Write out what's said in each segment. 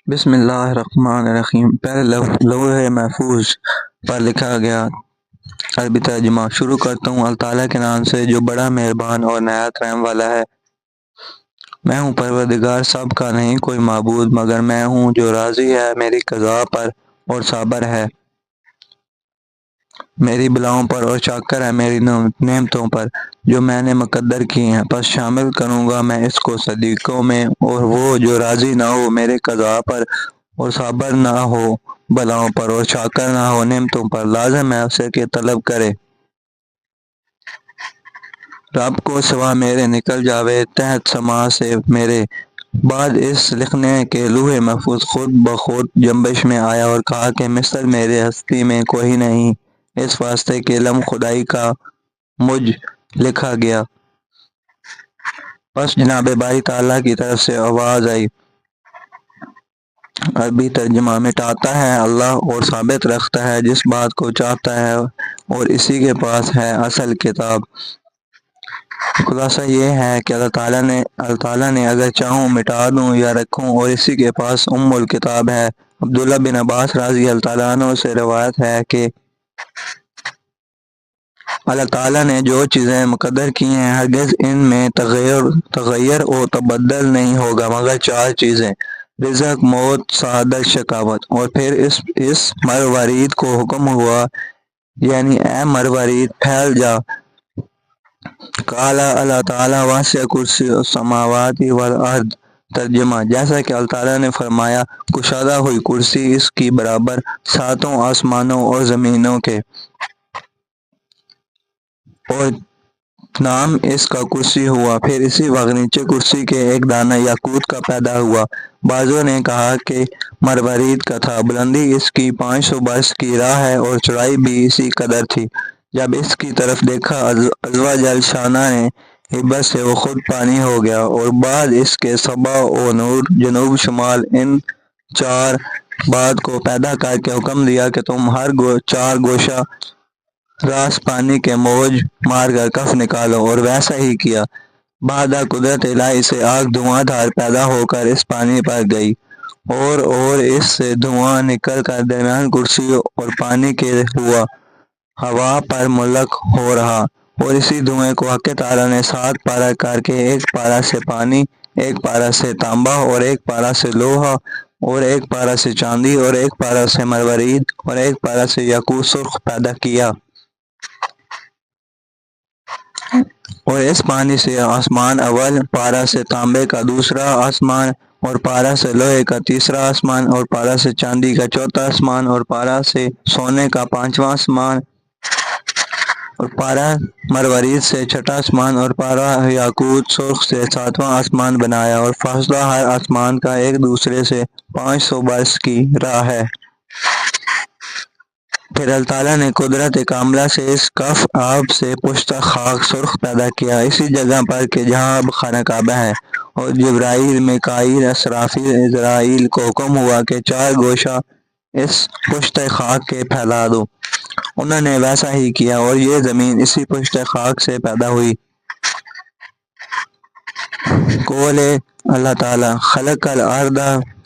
بسم اللہ الرحمن الرحیم۔ پہلے لوح محفوظ پر لکھا گیا عربی ترجمہ شروع کرتا ہوں اللہ تعالیٰ کے نام سے جو بڑا مہربان اور نہایت رحم والا ہے۔ میں ہوں پروردگار سب کا، نہیں کوئی معبود مگر میں ہوں، جو راضی ہے میری قضا پر اور صابر ہے میری بلاؤں پر اور شاکر ہے میری نعمتوں پر جو میں نے مقدر کی ہیں۔ پس شامل کروں گا میں اس کو صدیقوں میں، اور وہ جو راضی نہ ہو میرے قضا پر اور صابر نہ ہو بلاؤں پر اور شاکر نہ ہو نعمتوں پر، لازم ہے اسے کہ طلب کرے رب کو سوا میرے، نکل جاوے تحت سما سے میرے۔ بعد اس لکھنے کے لوح محفوظ خود بخود جنبش میں آیا اور کہا کہ مثل میرے ہستی میں کوئی نہیں، اس واسطے کہ علم خدائی کا مجھ لکھا گیا۔ پس جناب باری تعالیٰ کی طرف سے آواز آئی۔ عربی ترجمہ مٹاتا ہے اللہ اور ثابت رکھتا ہے جس بات کو چاہتا ہے، اور اسی کے پاس ہے اصل کتاب۔ خلاصہ یہ ہے کہ اللہ تعالیٰ نے اگر چاہوں مٹا دوں یا رکھوں، اور اسی کے پاس الکتاب ہے۔ عبداللہ بن عباس رضی اللہ تعالیٰ عنہ سے روایت ہے کہ اللہ تعالیٰ نے جو چیزیں مقدر کی ہیں ہرگز ان میں تغیر و تبدل نہیں ہوگا مگر چار چیزیں: رزق، موت، سعادت، شقاوت۔ اور پھر اس مروارید کو حکم ہوا، یعنی اے مروارید پھیل جا۔ قال اللہ تعالیٰ واسع کرسی السماوات والارض۔ ترجمہ جیسا کہ اللہ تعالیٰ نے فرمایا، کشادہ ہوئی کرسی اس کی برابر ساتوں آسمانوں اور زمینوں کے، اور نام اس کا کرسی ہوا۔ پھر اسی وقت نیچے کرسی کے ایک دانہ یاقوت کا پیدا ہوا۔ بعضوں نے کہا کہ مروارید کا تھا۔ بلندی اس کی 500 برس کی راہ ہے اور چوڑائی بھی اسی قدر تھی۔ جب اس کی طرف دیکھا عز جل شانہ نے ہبت سے وہ خود پانی ہو گیا، اور بعد اس کے صبا و نور، جنوب شمال، ان چار بعد کو پیدا کر کے حکم دیا کہ تم ہر چار گوشہ راس پانی کے موج مار کر کف نکالو، اور ویسا ہی کیا۔ بعد قدرت الہی سے آگ دھواں دھار پیدا ہو کر اس پانی پر گئی، اور اس سے دھواں نکل کر درمیان کرسی اور پانی کے ہوا، ہوا پر ملک ہو رہا۔ اور اسی دھوئیں کو حق تعالیٰ نے 7 پارہ کر کے، ایک پارہ سے پانی، ایک پارہ سے تانبا، اور ایک پارہ سے لوہا، اور ایک پارہ سے چاندی، اور ایک پارہ سے مروارید، اور ایک پارہ سے یاقوت سرخ پیدا کیا۔ اور اس پانی سے آسمان اول، پارہ سے تانبے کا دوسرا آسمان، اور پارہ سے لوہے کا تیسرا آسمان، اور پارہ سے چاندی کا چوتھا آسمان، اور پارہ سے سونے کا 5واں آسمان، اور پارہ مروارید سے 6واں آسمان، اور پارہ یاقوت سرخ سے 7واں آسمان بنایا، اور فاصلہ ہر آسمان کا ایک دوسرے سے 500 برس کی راہ ہے۔ پھر اللہ تعالیٰ نے قدرت کاملہ سے اس کف آب سے پشتہ خاک سرخ پیدا کیا، اسی جگہ پر کہ جہاں اب خانہ کعبہ ہے، اور جبرائیل، میکائیل، اسرافیل، عزرائیل کو حکم ہوا کہ 4 گوشہ اس پشتہ خاک کے پھیلا دو۔ انہوں نے ویسا ہی کیا، اور یہ زمین اسی پشتہ خاک سے پیدا ہوئی۔ قول اللہ تعالیٰ خلق الارض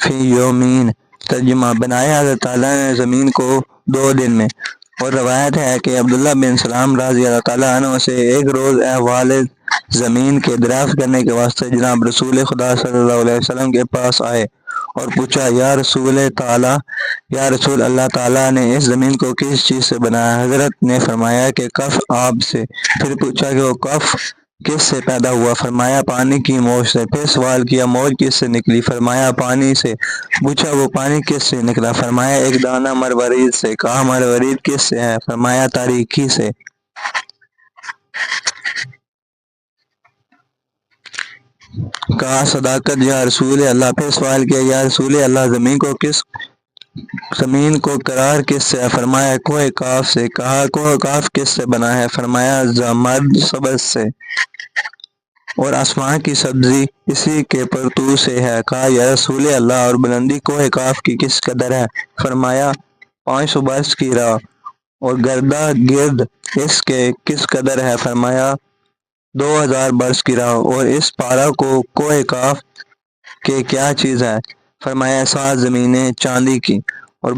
فی یومین۔ ترجمہ بنایا اللہ تعالیٰ نے زمین کو 2 دن میں۔ اور روایت ہے کہ عبداللہ بن سلام رضی اللہ تعالیٰ عنہ سے ایک روز احوال زمین کے دریافت کرنے کے واسطے جناب رسول خدا صلی اللہ علیہ وسلم کے پاس آئے، اور پوچھا، یا رسول اللہ تعالیٰ نے اس زمین کو کس چیز سے بنایا؟ حضرت نے فرمایا کہ کف آب سے۔ پھر پوچھا کہ وہ کف کس سے پیدا ہوا؟ فرمایا پانی کی موج سے۔ پھر سوال کیا موج کس سے نکلی؟ فرمایا پانی سے۔ پوچھا وہ پانی کس سے نکلا؟ فرمایا ایک دانہ مروارید سے۔ کہا مروارید کس سے ہے؟ فرمایا تاریکی سے۔ کہا صداقت یا رسول اللہ۔ پھر سوال کیا یا رسول اللہ زمین کو قرار کس سے ہے؟ فرمایا کوہ کاف سے۔ کہا کوہ کاف کس سے بنا ہے؟ فرمایا زمرد سبز سے۔ اور آسمان کی سبزی اسی کے پرتو سے ہے۔ کہا یا رسول اللہ اور بلندی کوہ کاف کی کس قدر ہے؟ فرمایا 500 برس کی راہ۔ اور گرد اس کے کس قدر ہے؟ فرمایا 2000 برس کی راہ۔ اور اس پارہ کو کوہ کاف کے کیا چیز ہے؟ فرمایا 7 زمینیں چاندی کی، اور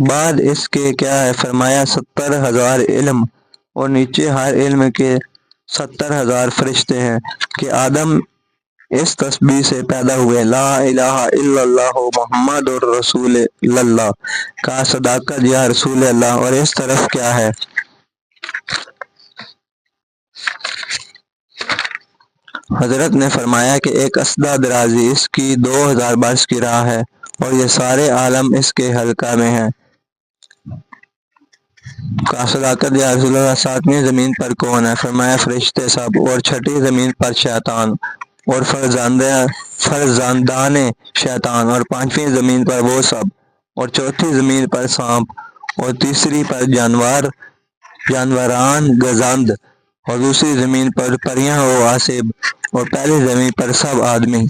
بعد اس کے کیا ہے، فرمایا 70,000 علم، اور نیچے ہر علم کے 70,000 فرشتے ہیں کہ آدم اس تسبیح سے پیدا ہوئے، لا الہ الا اللہ محمد رسول اللہ کا صداقت یا رسول اللہ۔ اور اس طرف کیا ہے، حضرت نے فرمایا کہ ایک اسدہ درازی اس کی 2000 برس کی راہ ہے، اور یہ سارے عالم اس کے حلقہ میں ہیں کا صداقت یا رسول اللہ۔ 7ویں زمین پر کون ہے، فرمایا فرشتے سب، اور 6ٹھی زمین پر شیطان اور فرزندان شیطان، اور 5ویں زمین پر وہ سب، اور 4تھی زمین پر سانپ، اور تیسری پر جانوران گزند، اور دوسری زمین پر پریاں و آسب، اور پہلی زمین پر سب آدمی۔